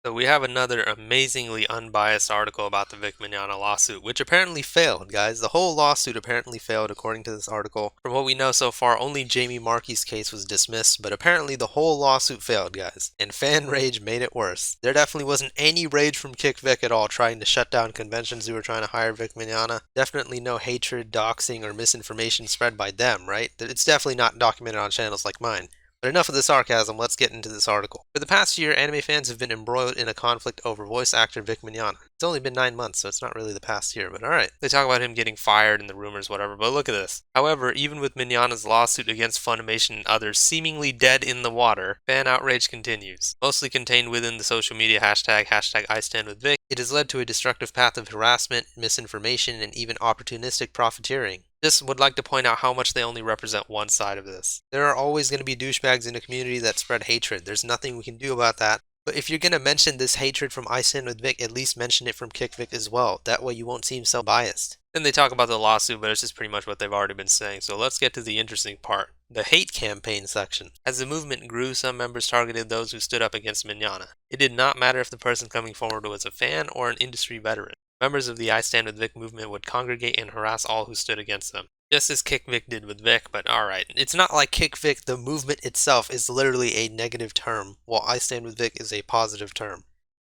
So we have another amazingly unbiased article about the Vic Mignogna lawsuit, which apparently failed, guys. The whole lawsuit apparently failed according to this article. From what we know so far, only Jamie Marchi's case was dismissed, but apparently the whole lawsuit failed, guys. And fan rage made it worse. There definitely wasn't any rage from KickVic at all trying to shut down conventions who were trying to hire Vic Mignogna. Definitely no hatred, doxing, or misinformation spread by them, right? It's definitely not documented on channels like mine. But enough of the sarcasm, let's get into this article. For the past year, anime fans have been embroiled in a conflict over voice actor Vic Mignogna. It's only been 9 months, so it's not really the past year, but alright. They talk about him getting fired and the rumors, whatever, but look at this. However, even with Mignogna's lawsuit against Funimation and others seemingly dead in the water, fan outrage continues. Mostly contained within the social media hashtag IStandWithVic, it has led to a destructive path of harassment, misinformation, and even opportunistic profiteering. Just would like to point out how much they only represent one side of this. There are always going to be douchebags in a community that spread hatred. There's nothing we can do about that. But if you're going to mention this hatred from IStandWithVic, at least mention it from KickVic as well. That way you won't seem so biased. Then they talk about the lawsuit, but it's just pretty much what they've already been saying. So let's get to the interesting part. The hate campaign section. As the movement grew, some members targeted those who stood up against Mignogna. It did not matter if the person coming forward was a fan or an industry veteran. Members of the IStandWithVic movement would congregate and harass all who stood against them. Just as KickVic did with Vic, but alright. It's not like KickVic, the movement itself, is literally a negative term, while IStandWithVic is a positive term.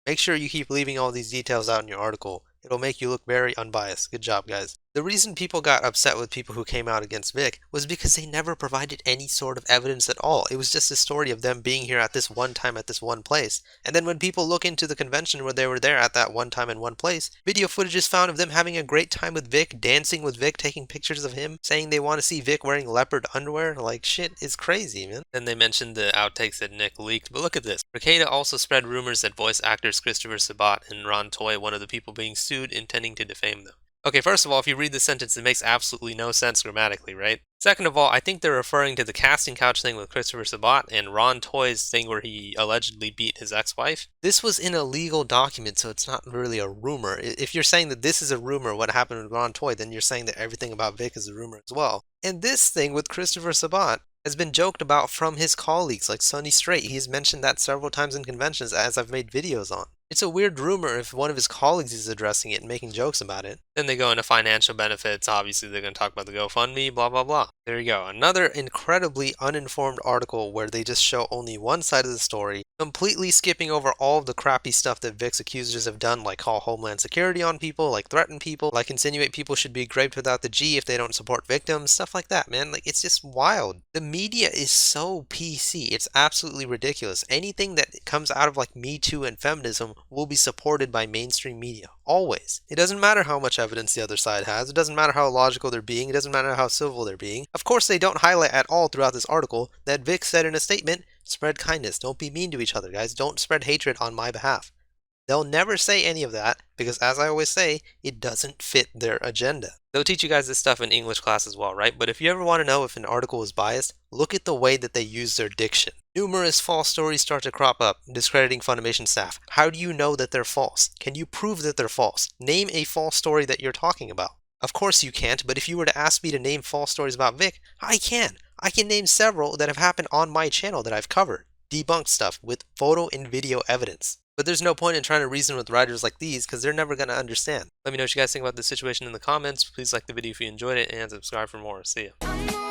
Make sure you keep leaving all these details out in your article. It'll make you look very unbiased. Good job, guys. The reason people got upset with people who came out against Vic was because they never provided any sort of evidence at all. It was just a story of them being here at this one time at this one place. And then when people look into the convention where they were there at that one time in one place, video footage is found of them having a great time with Vic, dancing with Vic, taking pictures of him, saying they want to see Vic wearing leopard underwear. Like, shit is crazy, man. Then they mentioned the outtakes that Nick leaked, but look at this. Ricada also spread rumors that voice actors Christopher Sabat and Ron Toye, one of the people being sued, intending to defame them. Okay, first of all, if you read the sentence, it makes absolutely no sense grammatically, right? Second of all, I think they're referring to the casting couch thing with Christopher Sabat and Ron Toye's thing where he allegedly beat his ex-wife. This was in a legal document, so it's not really a rumor. If you're saying that this is a rumor, what happened with Ron Toye, then you're saying that everything about Vic is a rumor as well. And this thing with Christopher Sabat has been joked about from his colleagues, like Sonny Strait. He's mentioned that several times in conventions, as I've made videos on. It's a weird rumor if one of his colleagues is addressing it and making jokes about it. Then they go into financial benefits. Obviously, they're going to talk about the GoFundMe, blah, blah, blah. There you go. Another incredibly uninformed article where they just show only one side of the story, completely skipping over all of the crappy stuff that Vic's accusers have done, like call Homeland Security on people, like threaten people, like insinuate people should be raped without the G if they don't support victims, stuff like that, man. Like, it's just wild. The media is so PC. It's absolutely ridiculous. Anything that comes out of like Me Too and feminism will be supported by mainstream media. Always. It doesn't matter how much evidence the other side has. It doesn't matter how logical they're being. It doesn't matter how civil they're being. Of course, they don't highlight at all throughout this article that Vic said in a statement, spread kindness. Don't be mean to each other, guys. Don't spread hatred on my behalf. They'll never say any of that because, as I always say, it doesn't fit their agenda. They'll teach you guys this stuff in English class as well, right? But if you ever want to know if an article is biased, look at the way that they use their diction. Numerous false stories start to crop up, discrediting Funimation staff. How do you know that they're false? Can you prove that they're false? Name a false story that you're talking about. Of course you can't, but if you were to ask me to name false stories about Vic, I can. I can name several that have happened on my channel that I've covered. Debunked stuff with photo and video evidence. But there's no point in trying to reason with writers like these because they're never going to understand. Let me know what you guys think about this situation in the comments. Please like the video if you enjoyed it and subscribe for more. See ya.